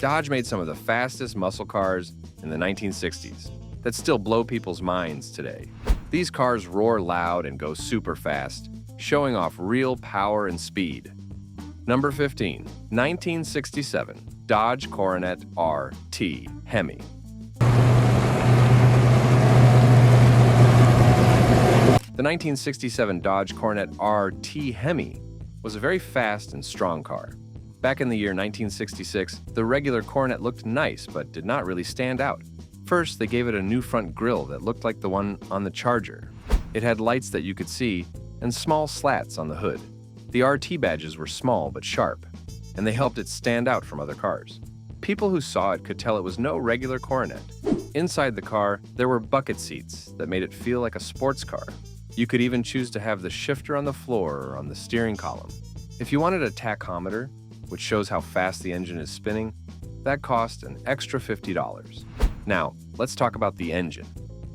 Dodge made some of the fastest muscle cars in the 1960s that still blow people's minds today. These cars roar loud and go super fast, showing off real power and speed. Number 15, 1967 Dodge Coronet RT HEMI. The 1967 Dodge Coronet RT HEMI was a very fast and strong car. Back in the year 1966, the regular Coronet looked nice but did not really stand out. First, they gave it a new front grille that looked like the one on the Charger. It had lights that you could see and small slats on the hood. The RT badges were small but sharp, and they helped it stand out from other cars. People who saw it could tell it was no regular Coronet. Inside the car, there were bucket seats that made it feel like a sports car. You could even choose to have the shifter on the floor or on the steering column. If you wanted a tachometer, which shows how fast the engine is spinning, that cost an extra $50. Now, let's talk about the engine.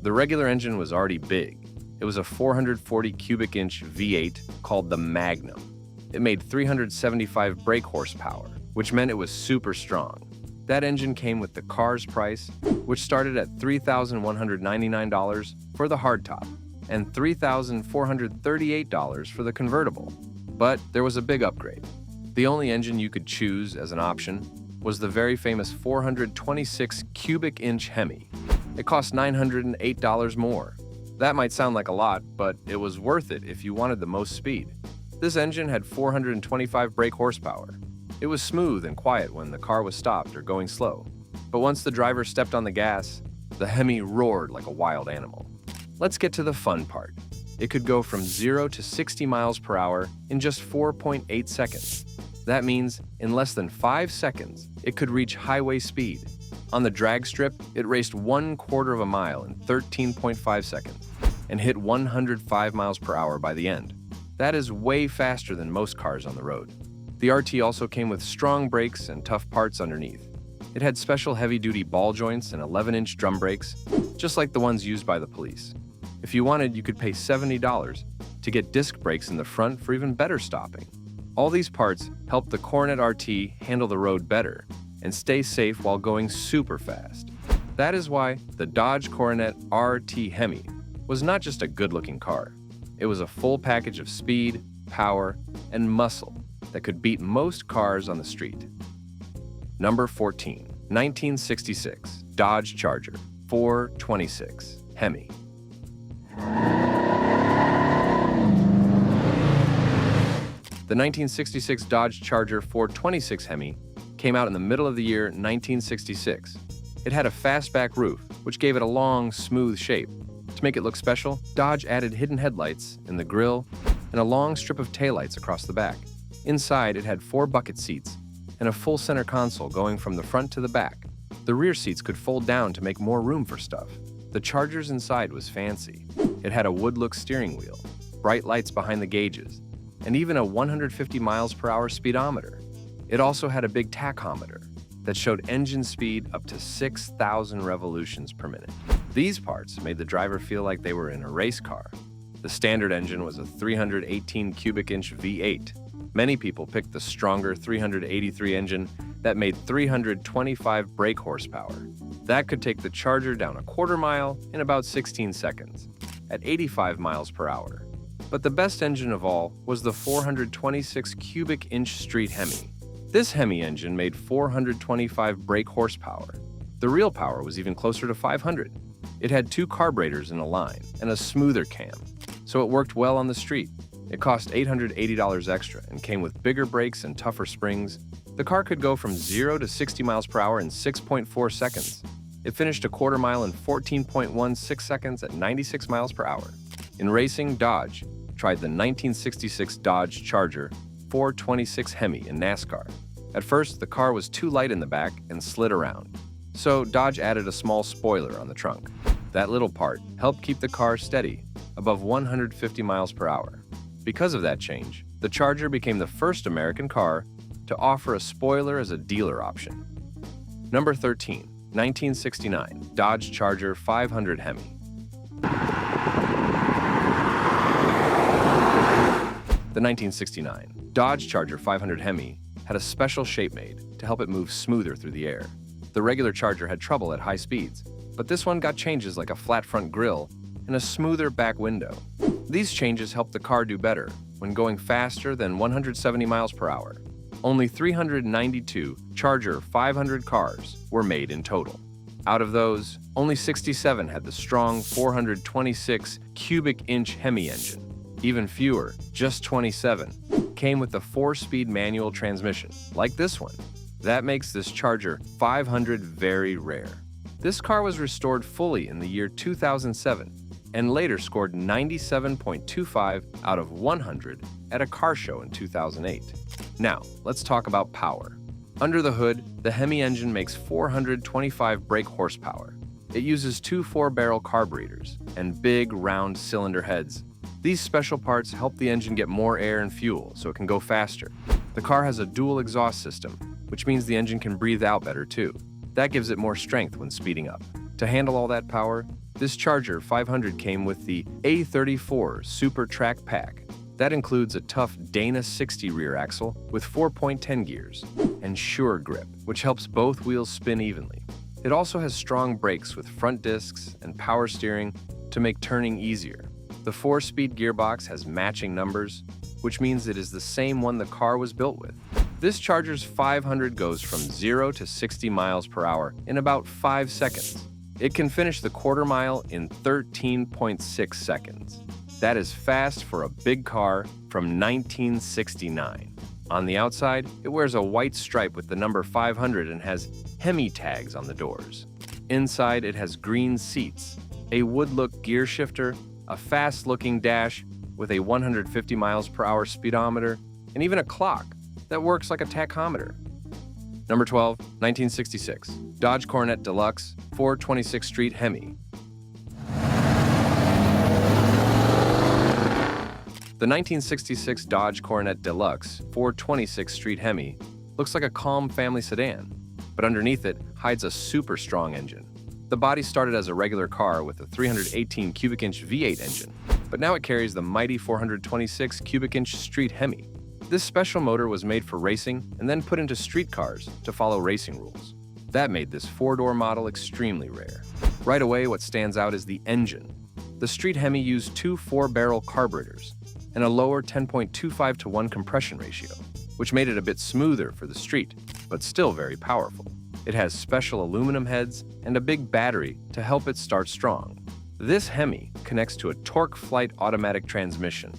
The regular engine was already big. It was a 440 cubic inch V8 called the Magnum. It made 375 brake horsepower, which meant it was super strong. That engine came with the car's price, which started at $3,199 for the hardtop and $3,438 for the convertible. But there was a big upgrade. The only engine you could choose as an option was the very famous 426 cubic inch HEMI. It cost $908 more. That might sound like a lot, but it was worth it if you wanted the most speed. This engine had 425 brake horsepower. It was smooth and quiet when the car was stopped or going slow. But once the driver stepped on the gas, the HEMI roared like a wild animal. Let's get to the fun part. It could go from 0 to 60 miles per hour in just 4.8 seconds. That means in less than 5 seconds, it could reach highway speed. On the drag strip, it raced 1/4 of a mile in 13.5 seconds and hit 105 miles per hour by the end. That is way faster than most cars on the road. The RT also came with strong brakes and tough parts underneath. It had special heavy-duty ball joints and 11-inch drum brakes, just like the ones used by the police. If you wanted, you could pay $70 to get disc brakes in the front for even better stopping. All these parts helped the Coronet RT handle the road better and stay safe while going super fast. That is why the Dodge Coronet RT HEMI was not just a good-looking car. It was a full package of speed, power, and muscle that could beat most cars on the street. Number 14, 1966 Dodge Charger 426 HEMI. The 1966 Dodge Charger 426 HEMI came out in the middle of the year 1966. It had a fastback roof, which gave it a long, smooth shape. To make it look special, Dodge added hidden headlights in the grille and a long strip of taillights across the back. Inside, it had 4 bucket seats and a full center console going from the front to the back. The rear seats could fold down to make more room for stuff. The Charger's inside was fancy. It had a wood-look steering wheel, bright lights behind the gauges, and even a 150 miles per hour speedometer. It also had a big tachometer that showed engine speed up to 6,000 revolutions per minute. These parts made the driver feel like they were in a race car. The standard engine was a 318 cubic inch V8. Many people picked the stronger 383 engine that made 325 brake horsepower. That could take the Charger down a 1/4 mile in about 16 seconds, at 85 miles per hour. But the best engine of all was the 426 cubic inch street HEMI. This HEMI engine made 425 brake horsepower. The real power was even closer to 500. It had 2 carburetors in a line and a smoother cam, so it worked well on the street. It cost $880 extra and came with bigger brakes and tougher springs. The car could go from 0 to 60 miles per hour in 6.4 seconds. It finished a 1/4 mile in 14.16 seconds at 96 miles per hour. In racing, Dodge tried the 1966 Dodge Charger 426 HEMI in NASCAR. At first, the car was too light in the back and slid around, so Dodge added a small spoiler on the trunk. That little part helped keep the car steady, above 150 miles per hour. Because of that change, the Charger became the first American car to offer a spoiler as a dealer option. Number 13, 1969 Dodge Charger 500 HEMI. The 1969 Dodge Charger 500 HEMI had a special shape made to help it move smoother through the air. The regular Charger had trouble at high speeds, but this one got changes like a flat front grille and a smoother back window. These changes helped the car do better when going faster than 170 miles per hour. Only 392 Charger 500 cars were made in total. Out of those, only 67 had the strong 426 cubic inch HEMI engine. Even fewer, just 27, came with the 4-speed manual transmission, like this one. That makes this Charger 500 very rare. This car was restored fully in the year 2007 and later scored 97.25 out of 100 at a car show in 2008. Now, let's talk about power. Under the hood, the HEMI engine makes 425 brake horsepower. It uses two 4-barrel carburetors and big, round cylinder heads. These special parts help the engine get more air and fuel so it can go faster. The car has a dual exhaust system, which means the engine can breathe out better too. That gives it more strength when speeding up. To handle all that power, this Charger 500 came with the A34 Super Track Pack. That includes a tough Dana 60 rear axle with 4.10 gears and Sure Grip, which helps both wheels spin evenly. It also has strong brakes with front discs and power steering to make turning easier. The 4-speed gearbox has matching numbers, which means it is the same one the car was built with. This Charger's 500 goes from 0 to 60 miles per hour in about 5 seconds. It can finish the quarter mile in 13.6 seconds. That is fast for a big car from 1969. On the outside, it wears a white stripe with the number 500 and has HEMI tags on the doors. Inside, it has green seats, a wood-look gear shifter, a fast-looking dash with a 150 miles per hour speedometer, and even a clock that works like a tachometer. Number 12, 1966, Dodge Coronet Deluxe, 426th Street HEMI. The 1966 Dodge Coronet Deluxe 426th Street HEMI looks like a calm family sedan, but underneath it hides a super strong engine. The body started as a regular car with a 318 cubic inch V8 engine, but now it carries the mighty 426 cubic inch Street HEMI. This special motor was made for racing and then put into street cars to follow racing rules. That made this 4-door model extremely rare. Right away, what stands out is the engine. The Street HEMI used two 4-barrel carburetors and a lower 10.25:1 compression ratio, which made it a bit smoother for the street, but still very powerful. It has special aluminum heads and a big battery to help it start strong. This HEMI connects to a Torque Flight automatic transmission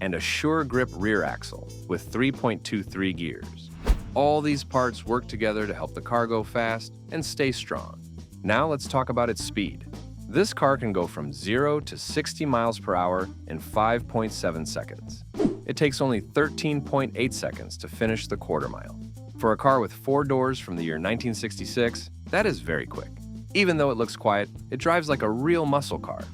and a Sure Grip rear axle with 3.23 gears. All these parts work together to help the car go fast and stay strong. Now let's talk about its speed. This car can go from 0 to 60 miles per hour in 5.7 seconds. It takes only 13.8 seconds to finish the quarter mile. For a car with 4 doors from the year 1966, that is very quick. Even though it looks quiet, it drives like a real muscle car.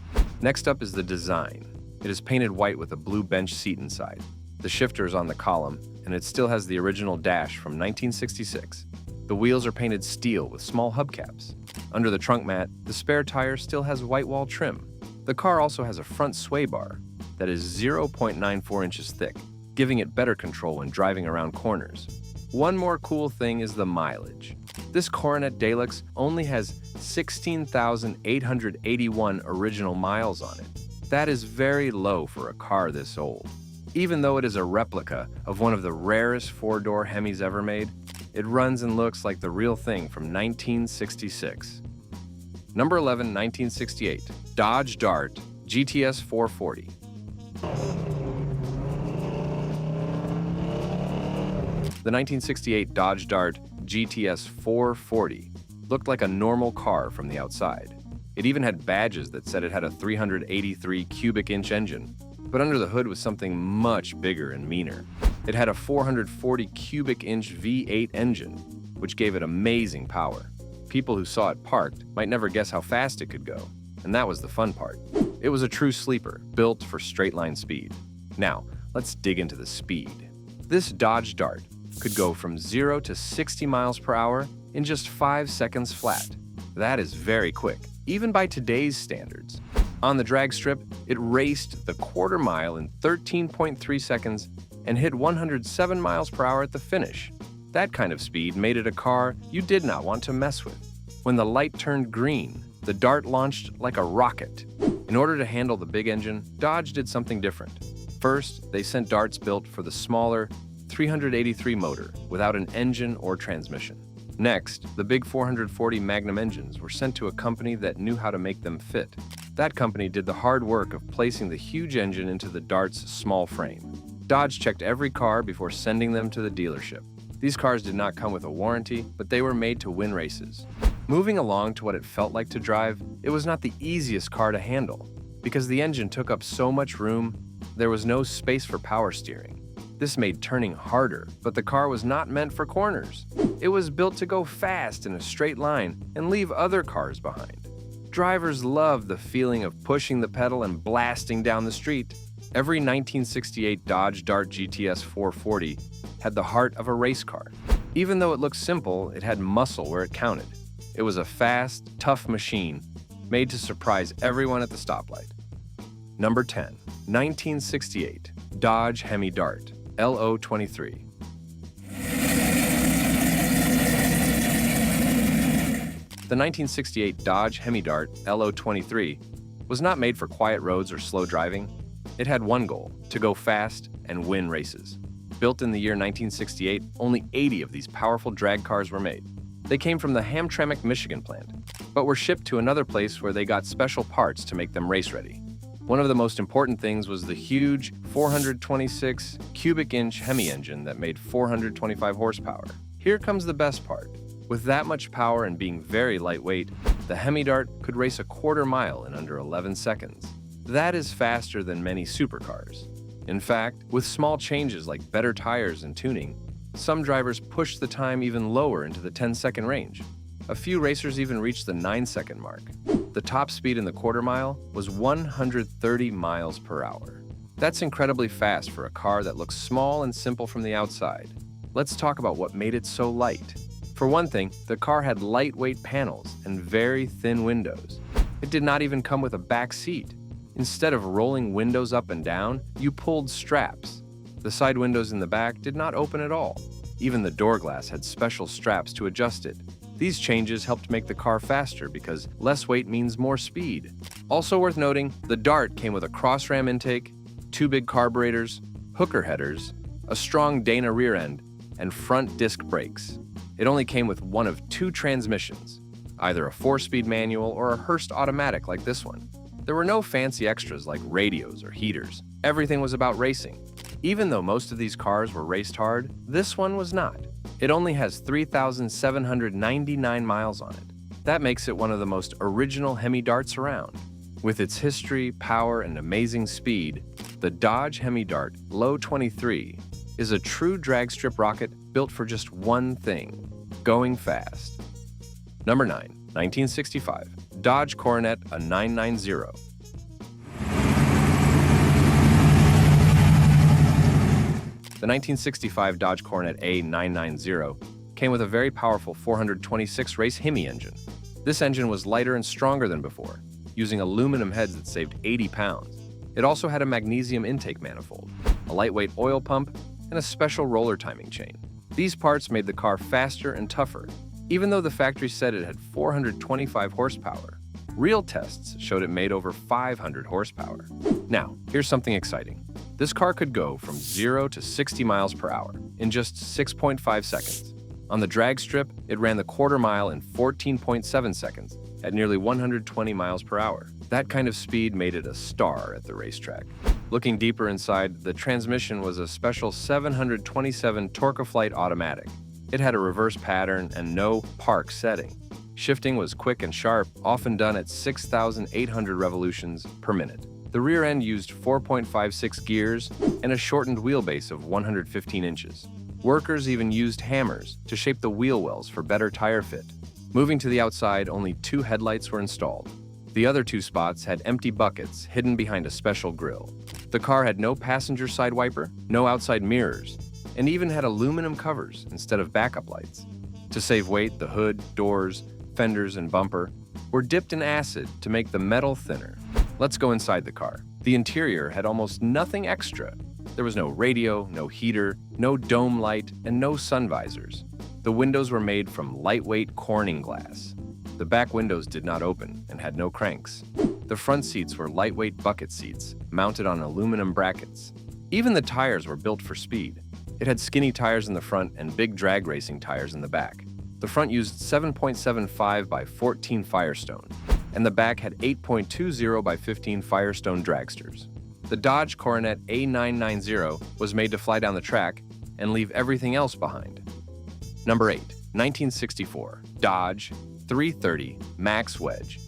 Next up is the design. It is painted white with a blue bench seat inside. The shifter is on the column, and it still has the original dash from 1966. The wheels are painted steel with small hubcaps. Under the trunk mat, the spare tire still has white wall trim. The car also has a front sway bar that is 0.94 inches thick, giving it better control when driving around corners. One more cool thing is the mileage. This Coronet Deluxe only has 16,881 original miles on it. That is very low for a car this old. Even though it is a replica of one of the rarest 4-door HEMIs ever made, it runs and looks like the real thing from 1966. Number 11, 1968, Dodge Dart GTS 440. The 1968 Dodge Dart GTS 440 looked like a normal car from the outside. It even had badges that said it had a 383 cubic inch engine, but under the hood was something much bigger and meaner. It had a 440 cubic inch V8 engine, which gave it amazing power. People who saw it parked might never guess how fast it could go, and that was the fun part. It was a true sleeper, built for straight-line speed. Now, let's dig into the speed. This Dodge Dart could go from 0 to 60 miles per hour in just 5 seconds flat. That is very quick, even by today's standards. On the drag strip, it raced the quarter mile in 13.3 seconds and hit 107 miles per hour at the finish. That kind of speed made it a car you did not want to mess with. When the light turned green, the Dart launched like a rocket. In order to handle the big engine, Dodge did something different. First, they sent Darts built for the smaller 383 motor without an engine or transmission. Next, the big 440 Magnum engines were sent to a company that knew how to make them fit. That company did the hard work of placing the huge engine into the Dart's small frame. Dodge checked every car before sending them to the dealership. These cars did not come with a warranty, but they were made to win races. Moving along to what it felt like to drive, it was not the easiest car to handle. Because the engine took up so much room, there was no space for power steering. This made turning harder, but the car was not meant for corners. It was built to go fast in a straight line and leave other cars behind. Drivers loved the feeling of pushing the pedal and blasting down the street. Every 1968 Dodge Dart GTS 440 had the heart of a race car. Even though it looked simple, it had muscle where it counted. It was a fast, tough machine made to surprise everyone at the stoplight. Number 10. 1968 Dodge HEMI Dart LO23. The 1968 Dodge HEMI Dart LO23 was not made for quiet roads or slow driving. It had one goal: to go fast and win races. Built in the year 1968, only 80 of these powerful drag cars were made. They came from the Hamtramck, Michigan plant, but were shipped to another place where they got special parts to make them race-ready. One of the most important things was the huge 426 cubic inch HEMI engine that made 425 horsepower. Here comes the best part. With that much power and being very lightweight, the HEMI Dart could race a quarter mile in under 11 seconds. That is faster than many supercars. In fact, with small changes like better tires and tuning, some drivers pushed the time even lower into the 10-second range. A few racers even reached the 9-second mark. The top speed in the quarter mile was 130 miles per hour. That's incredibly fast for a car that looks small and simple from the outside. Let's talk about what made it so light. For one thing, the car had lightweight panels and very thin windows. It did not even come with a back seat. Instead of rolling windows up and down, you pulled straps. The side windows in the back did not open at all. Even the door glass had special straps to adjust it. These changes helped make the car faster because less weight means more speed. Also worth noting, the Dart came with a cross-ram intake, 2 big carburetors, hooker headers, a strong Dana rear end, and front disc brakes. It only came with one of 2 transmissions, either a 4-speed manual or a Hurst automatic like this one. There were no fancy extras like radios or heaters. Everything was about racing. Even though most of these cars were raced hard, this one was not. It only has 3,799 miles on it. That makes it one of the most original HEMI Darts around. With its history, power, and amazing speed, the Dodge HEMI Dart LO23 is a true drag strip rocket built for just one thing: going fast. Number 9. 1965 Dodge Coronet a 990. The 1965 Dodge Coronet A990 came with a very powerful 426 race HEMI engine. This engine was lighter and stronger than before, using aluminum heads that saved 80 pounds. It also had a magnesium intake manifold, a lightweight oil pump, and a special roller timing chain. These parts made the car faster and tougher, even though the factory said it had 425 horsepower. Real tests showed it made over 500 horsepower. Now, here's something exciting. This car could go from 0 to 60 miles per hour in just 6.5 seconds. On the drag strip, it ran the quarter mile in 14.7 seconds at nearly 120 miles per hour. That kind of speed made it a star at the racetrack. Looking deeper inside, the transmission was a special 727 Torque-a-Flight automatic. It had a reverse pattern and no park setting. Shifting was quick and sharp, often done at 6,800 revolutions per minute. The rear end used 4.56 gears and a shortened wheelbase of 115 inches. Workers even used hammers to shape the wheel wells for better tire fit. Moving to the outside, only 2 headlights were installed. The other 2 spots had empty buckets hidden behind a special grille. The car had no passenger side wiper, no outside mirrors, and even had aluminum covers instead of backup lights. To save weight, the hood, doors, fenders, and bumper were dipped in acid to make the metal thinner. Let's go inside the car. The interior had almost nothing extra. There was no radio, no heater, no dome light, and no sun visors. The windows were made from lightweight Corning glass. The back windows did not open and had no cranks. The front seats were lightweight bucket seats, mounted on aluminum brackets. Even the tires were built for speed. It had skinny tires in the front and big drag racing tires in the back. The front used 7.75 by 14 Firestone, and the back had 8.20 by 15 Firestone dragsters. The Dodge Coronet A990 was made to fly down the track and leave everything else behind. Number 8. 1964 Dodge 330 Max Wedge.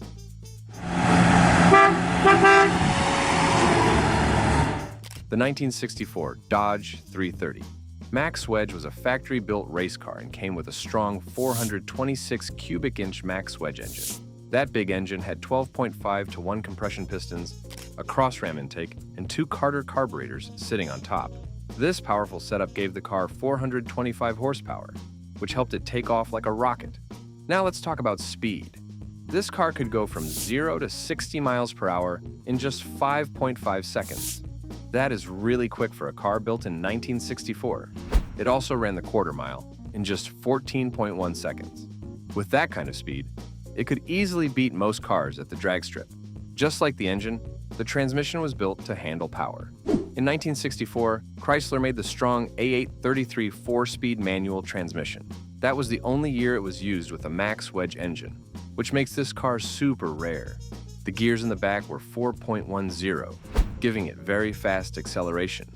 The 1964 Dodge 330 Max Wedge was a factory-built race car and came with a strong 426 cubic inch Max Wedge engine. That big engine had 12.5 to 1 compression pistons, a cross-ram intake, and 2 Carter carburetors sitting on top. This powerful setup gave the car 425 horsepower, which helped it take off like a rocket. Now let's talk about speed. This car could go from 0 to 60 miles per hour in just 5.5 seconds. That is really quick for a car built in 1964. It also ran the quarter mile in just 14.1 seconds. With that kind of speed, it could easily beat most cars at the drag strip. Just like the engine, the transmission was built to handle power. In 1964, Chrysler made the strong A833 4-speed manual transmission. That was the only year it was used with a Max Wedge engine, which makes this car super rare. The gears in the back were 4.10, giving it very fast acceleration.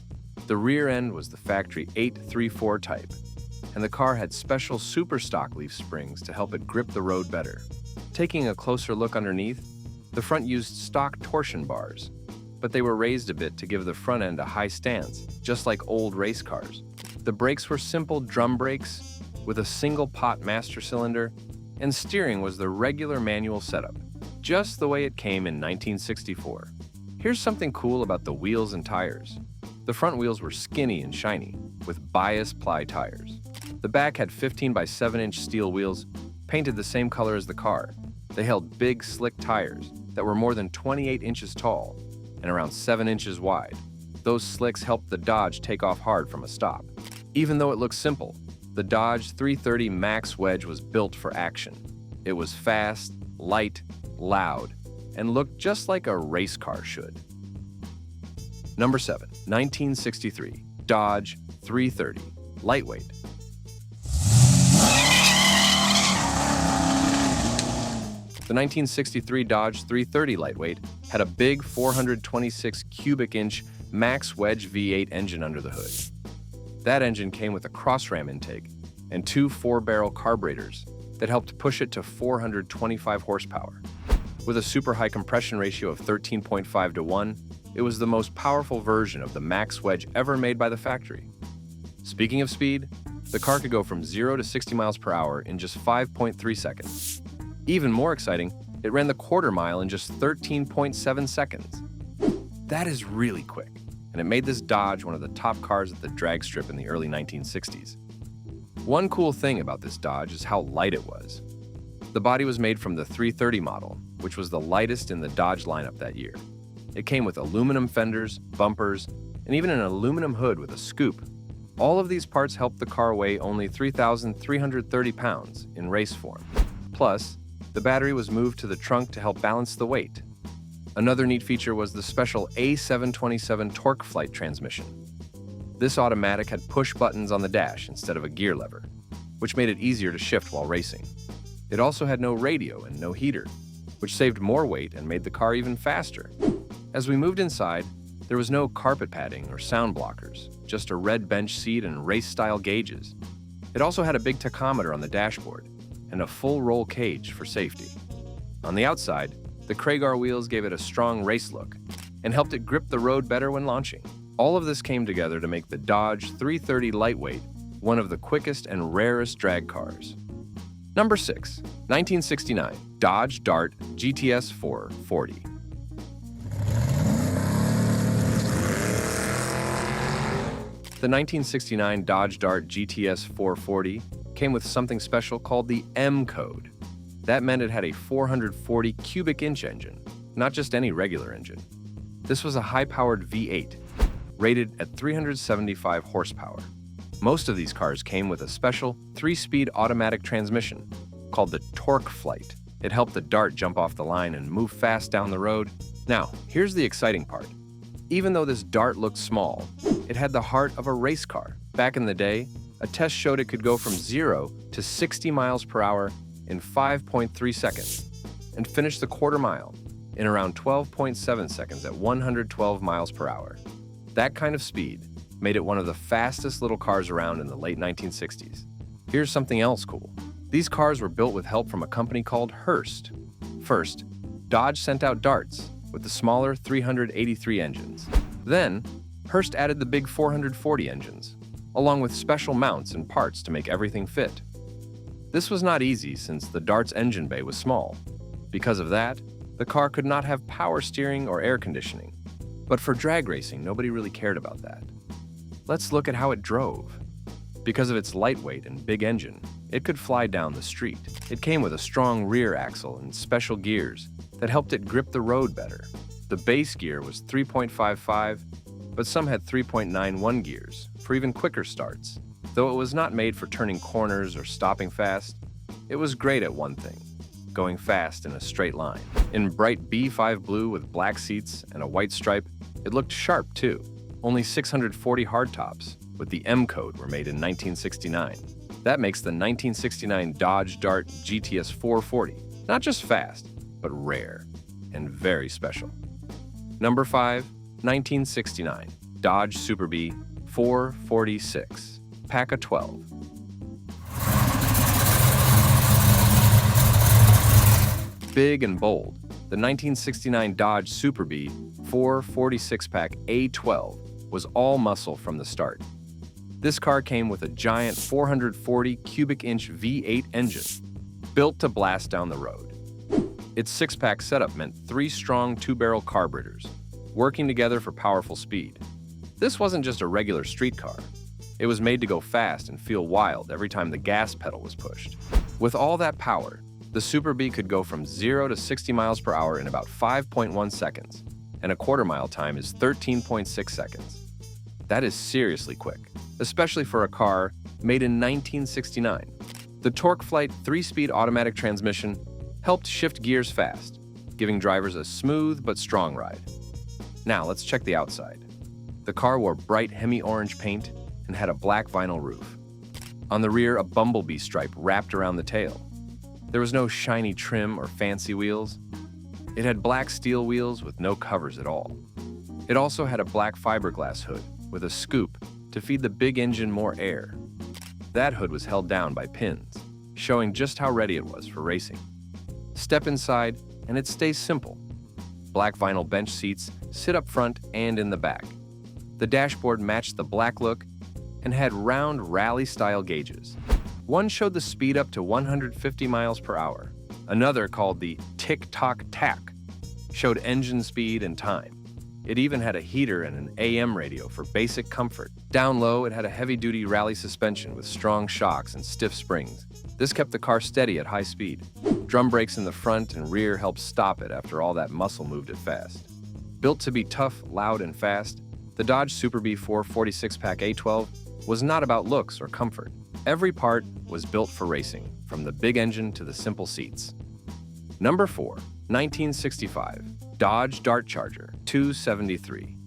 The rear end was the factory 834 type, and the car had special super stock leaf springs to help it grip the road better. Taking a closer look underneath, the front used stock torsion bars, but they were raised a bit to give the front end a high stance, just like old race cars. The brakes were simple drum brakes with a single pot master cylinder, and steering was the regular manual setup, just the way it came in 1964. Here's something cool about the wheels and tires. The front wheels were skinny and shiny, with bias ply tires. The back had 15 by 7-inch steel wheels, painted the same color as the car. They held big, slick tires that were more than 28 inches tall and around 7 inches wide. Those slicks helped the Dodge take off hard from a stop. Even though it looks simple, the Dodge 330 Max Wedge was built for action. It was fast, light, loud, and looked just like a race car should. Number 7. 1963 Dodge 330 Lightweight. The 1963 Dodge 330 Lightweight had a big 426 cubic inch Max Wedge V8 engine under the hood. That engine came with a cross-ram intake and 2 4-barrel carburetors that helped push it to 425 horsepower. With a super high compression ratio of 13.5 to 1, it was the most powerful version of the Max Wedge ever made by the factory. Speaking of speed, the car could go from 0 to 60 miles per hour in just 5.3 seconds. Even more exciting, it ran the quarter mile in just 13.7 seconds. That is really quick, and it made this Dodge one of the top cars at the drag strip in the early 1960s. One cool thing about this Dodge is how light it was. The body was made from the 330 model, which was the lightest in the Dodge lineup that year. It came with aluminum fenders, bumpers, and even an aluminum hood with a scoop. All of these parts helped the car weigh only 3,330 pounds in race form. Plus, the battery was moved to the trunk to help balance the weight. Another neat feature was the special A727 torque flight transmission. This automatic had push buttons on the dash instead of a gear lever, which made it easier to shift while racing. It also had no radio and no heater, which saved more weight and made the car even faster. As we moved inside, there was no carpet padding or sound blockers, just a red bench seat and race-style gauges. It also had a big tachometer on the dashboard and a full roll cage for safety. On the outside, the Kragar wheels gave it a strong race look and helped it grip the road better when launching. All of this came together to make the Dodge 330 Lightweight one of the quickest and rarest drag cars. Number 6. 1969 Dodge Dart GTS 440. The 1969 Dodge Dart GTS 440 came with something special called the M code. That meant it had a 440 cubic inch engine, not just any regular engine. This was a high-powered V8. rated at 375 horsepower. Most of these cars came with a special 3-speed automatic transmission called the torque flight. It helped the Dart jump off the line and move fast down the road. Now, here's the exciting part. Even though this Dart looked small, it had the heart of a race car. Back in the day, a test showed it could go from 0 to 60 miles per hour in 5.3 seconds and finish the quarter mile in around 12.7 seconds at 112 miles per hour. That kind of speed made it one of the fastest little cars around in the late 1960s. Here's something else cool. These cars were built with help from a company called Hearst. First, Dodge sent out Darts with the smaller 383 engines. Then, Hearst added the big 440 engines, along with special mounts and parts to make everything fit. This was not easy since the Dart's engine bay was small. Because of that, the car could not have power steering or air conditioning. But for drag racing, nobody really cared about that. Let's look at how it drove. Because of its lightweight and big engine, it could fly down the street. It came with a strong rear axle and special gears that helped it grip the road better. The base gear was 3.55, but some had 3.91 gears for even quicker starts. Though it was not made for turning corners or stopping fast, it was great at one thing: going fast in a straight line. In bright B5 blue with black seats and a white stripe, it looked sharp too. Only 640 hardtops with the M code were made in 1969. That makes the 1969 Dodge Dart GTS 440 not just fast, but rare and very special. Number 5, 1969 Dodge Super Bee 446, pack of 12. Big and bold, the 1969 Dodge Super Bee 446 pack A12 was all muscle from the start. This car came with a giant 440 cubic inch V8 engine, built to blast down the road. Its 6-pack setup meant 3 strong 2-barrel carburetors, working together for powerful speed. This wasn't just a regular street car. It was made to go fast and feel wild every time the gas pedal was pushed. With all that power, the Super Bee could go from 0 to 60 miles per hour in about 5.1 seconds, and a quarter-mile time is 13.6 seconds. That is seriously quick, especially for a car made in 1969. The Torque Flight 3-speed automatic transmission helped shift gears fast, giving drivers a smooth but strong ride. Now let's check the outside. The car wore bright HEMI orange paint and had a black vinyl roof. On the rear, a bumblebee stripe wrapped around the tail. There was no shiny trim or fancy wheels. It had black steel wheels with no covers at all. It also had a black fiberglass hood with a scoop to feed the big engine more air. That hood was held down by pins, showing just how ready it was for racing. Step inside, and it stays simple. Black vinyl bench seats sit up front and in the back. The dashboard matched the black look and had round rally-style gauges. One showed the speed up to 150 miles per hour. Another, called the tick-tock-tack, showed engine speed and time. It even had a heater and an AM radio for basic comfort. Down low, it had a heavy-duty rally suspension with strong shocks and stiff springs. This kept the car steady at high speed. Drum brakes in the front and rear helped stop it after all that muscle moved it fast. Built to be tough, loud, and fast, the Dodge Super Bee 446 pack A12 was not about looks or comfort. Every part was built for racing, from the big engine to the simple seats. Number 4, 1965 Dodge Dart Charger 273.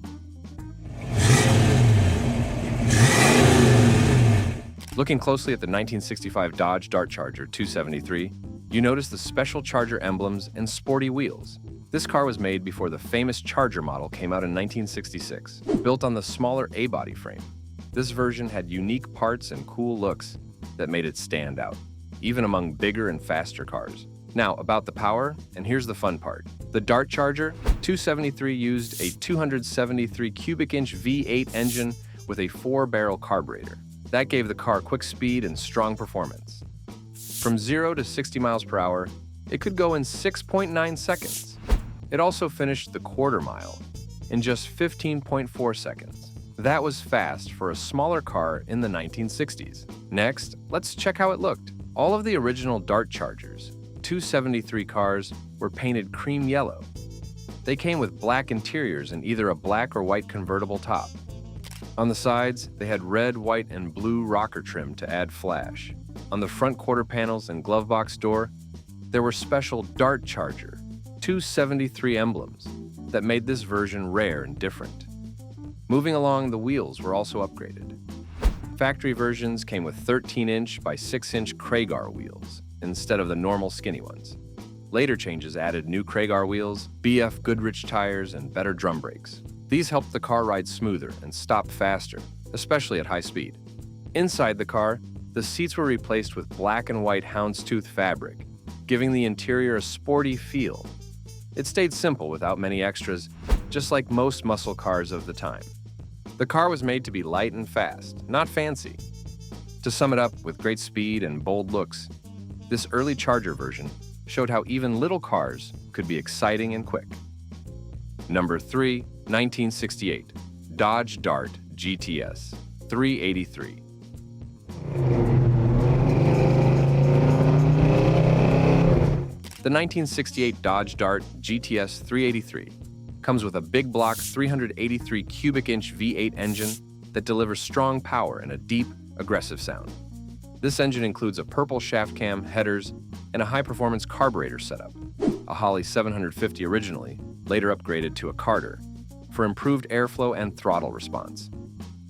Looking closely at the 1965 Dodge Dart Charger 273, you notice the special Charger emblems and sporty wheels. This car was made before the famous Charger model came out in 1966, built on the smaller A-body frame. This version had unique parts and cool looks that made it stand out, even among bigger and faster cars. Now, about the power, and here's the fun part. The Dart Charger 273 used a 273 cubic inch V8 engine with a 4-barrel carburetor. That gave the car quick speed and strong performance. From 0 to 60 miles per hour, it could go in 6.9 seconds. It also finished the quarter mile in just 15.4 seconds. That was fast for a smaller car in the 1960s. Next, let's check how it looked. All of the original Dart Chargers 273 cars were painted cream yellow. They came with black interiors and either a black or white convertible top. On the sides, they had red, white, and blue rocker trim to add flash. On the front quarter panels and glove box door, there were special Dart Charger 273 emblems that made this version rare and different. Moving along, the wheels were also upgraded. Factory versions came with 13-inch by 6-inch Kragar wheels instead of the normal skinny ones. Later changes added new Kragar wheels, BF Goodrich tires, and better drum brakes. These helped the car ride smoother and stop faster, especially at high speed. Inside the car, the seats were replaced with black and white houndstooth fabric, giving the interior a sporty feel. It stayed simple without many extras, just like most muscle cars of the time. The car was made to be light and fast, not fancy. To sum it up, with great speed and bold looks, this early Charger version showed how even little cars could be exciting and quick. Number 3, 1968, Dodge Dart GTS 383. The 1968 Dodge Dart GTS 383 comes with a big block 383 cubic inch V8 engine that delivers strong power and a deep, aggressive sound. This engine includes a purple shaft cam, headers, and a high-performance carburetor setup, a Holley 750 originally, later upgraded to a Carter, for improved airflow and throttle response.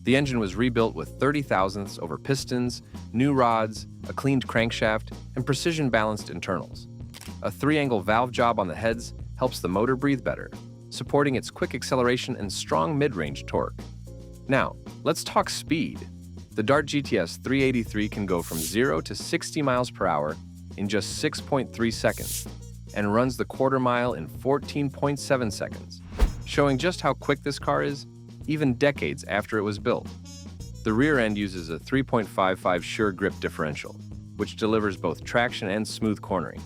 The engine was rebuilt with 30 thousandths over pistons, new rods, a cleaned crankshaft, and precision-balanced internals. A 3-angle valve job on the heads helps the motor breathe better, supporting its quick acceleration and strong mid-range torque. Now, let's talk speed. The Dart GTS 383 can go from 0 to 60 miles per hour in just 6.3 seconds and runs the quarter mile in 14.7 seconds, showing just how quick this car is, even decades after it was built. The rear end uses a 3.55 Sure Grip differential, which delivers both traction and smooth cornering,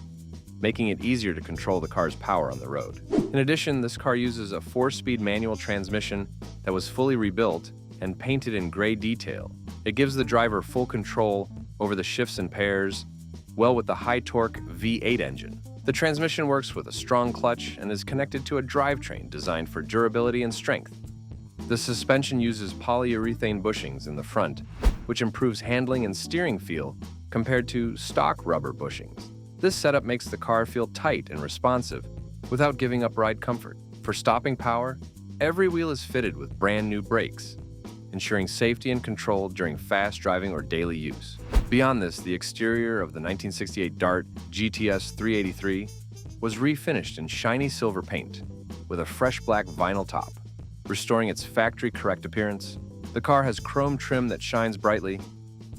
making it easier to control the car's power on the road. In addition, this car uses a 4-speed manual transmission that was fully rebuilt and painted in gray detail. It gives the driver full control over the shifts and pairs, well with the high-torque V8 engine. The transmission works with a strong clutch and is connected to a drivetrain designed for durability and strength. The suspension uses polyurethane bushings in the front, which improves handling and steering feel compared to stock rubber bushings. This setup makes the car feel tight and responsive without giving up ride comfort. For stopping power, every wheel is fitted with brand new brakes, ensuring safety and control during fast driving or daily use. Beyond this, the exterior of the 1968 Dart GTS 383 was refinished in shiny silver paint with a fresh black vinyl top, restoring its factory-correct appearance. The car has chrome trim that shines brightly,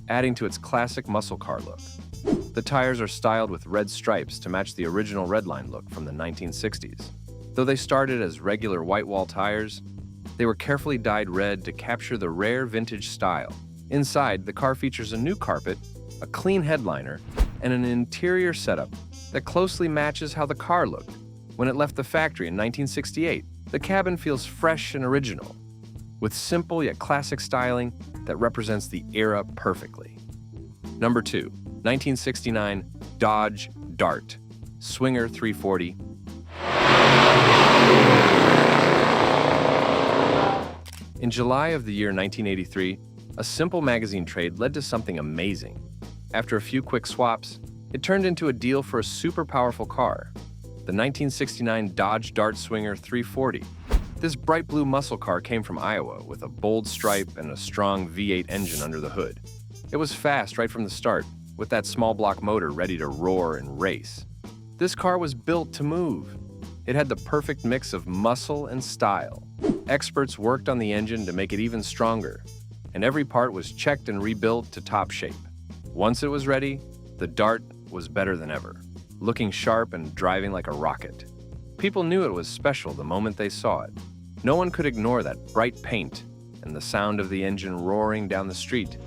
adding to its classic muscle car look. The tires are styled with red stripes to match the original Redline look from the 1960s. Though they started as regular white wall tires, they were carefully dyed red to capture the rare vintage style. Inside, the car features a new carpet, a clean headliner, and an interior setup that closely matches how the car looked when it left the factory in 1968. The cabin feels fresh and original, with simple yet classic styling that represents the era perfectly. Number 2, 1969 Dodge Dart Swinger 340. In July of the year 1983, a simple magazine trade led to something amazing. After a few quick swaps, it turned into a deal for a super powerful car, the 1969 Dodge Dart Swinger 340. This bright blue muscle car came from Iowa with a bold stripe and a strong V8 engine under the hood. It was fast right from the start, with that small block motor ready to roar and race. This car was built to move. It had the perfect mix of muscle and style. Experts worked on the engine to make it even stronger, and every part was checked and rebuilt to top shape. Once it was ready, the Dart was better than ever, looking sharp and driving like a rocket. People knew it was special the moment they saw it. No one could ignore that bright paint and the sound of the engine roaring down the street.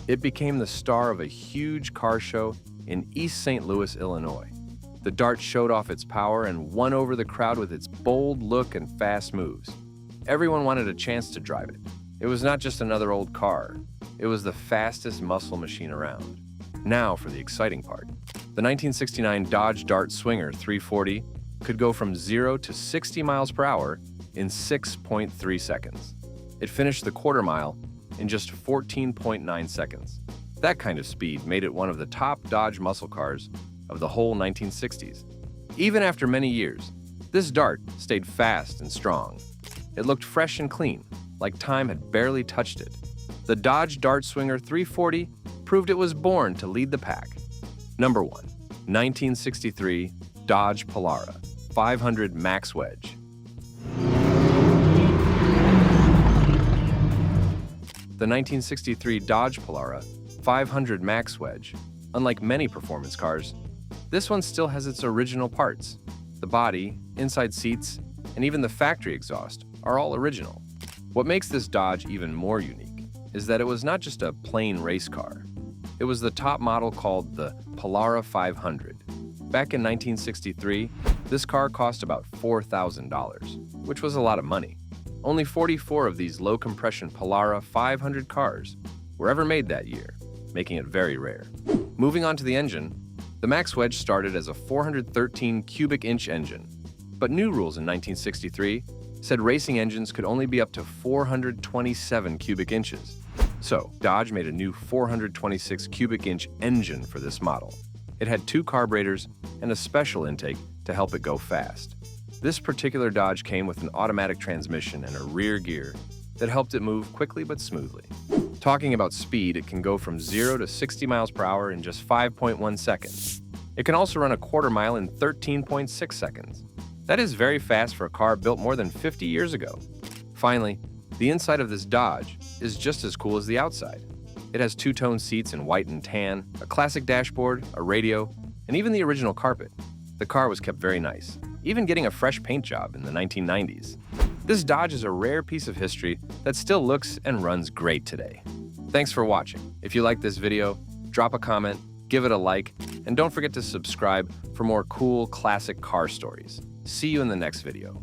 It became the star of a huge car show in East St. Louis, Illinois. The Dart showed off its power and won over the crowd with its bold look and fast moves. Everyone wanted a chance to drive it. It was not just another old car. It was the fastest muscle machine around. Now for the exciting part. The 1969 Dodge Dart Swinger 340 could go from 0 to 60 miles per hour in 6.3 seconds. It finished the quarter mile in just 14.9 seconds. That kind of speed made it one of the top Dodge muscle cars of the whole 1960s. Even after many years, this Dart stayed fast and strong. It looked fresh and clean, like time had barely touched it. The Dodge Dart Swinger 340 proved it was born to lead the pack. Number 1. 1963 Dodge Polara 500 Max Wedge. The 1963 Dodge Polara 500 Max Wedge, unlike many performance cars, this one still has its original parts. The body, inside seats, and even the factory exhaust are all original. What makes this Dodge even more unique is that it was not just a plain race car. It was the top model called the Polara 500. Back in 1963, this car cost about $4,000, which was a lot of money. Only 44 of these low-compression Polara 500 cars were ever made that year, making it very rare. Moving on to the engine, the Max Wedge started as a 413 cubic inch engine, but new rules in 1963 said racing engines could only be up to 427 cubic inches. So, Dodge made a new 426 cubic inch engine for this model. It had 2 carburetors and a special intake to help it go fast. This particular Dodge came with an automatic transmission and a rear gear that helped it move quickly but smoothly. Talking about speed, it can go from 0 to 60 miles per hour in just 5.1 seconds. It can also run a quarter mile in 13.6 seconds. That is very fast for a car built more than 50 years ago. Finally, the inside of this Dodge is just as cool as the outside. It has 2-tone seats in white and tan, a classic dashboard, a radio, and even the original carpet. The car was kept very nice, even getting a fresh paint job in the 1990s. This Dodge is a rare piece of history that still looks and runs great today. Thanks for watching. If you like this video, drop a comment, give it a like, and don't forget to subscribe for more cool classic car stories. See you in the next video.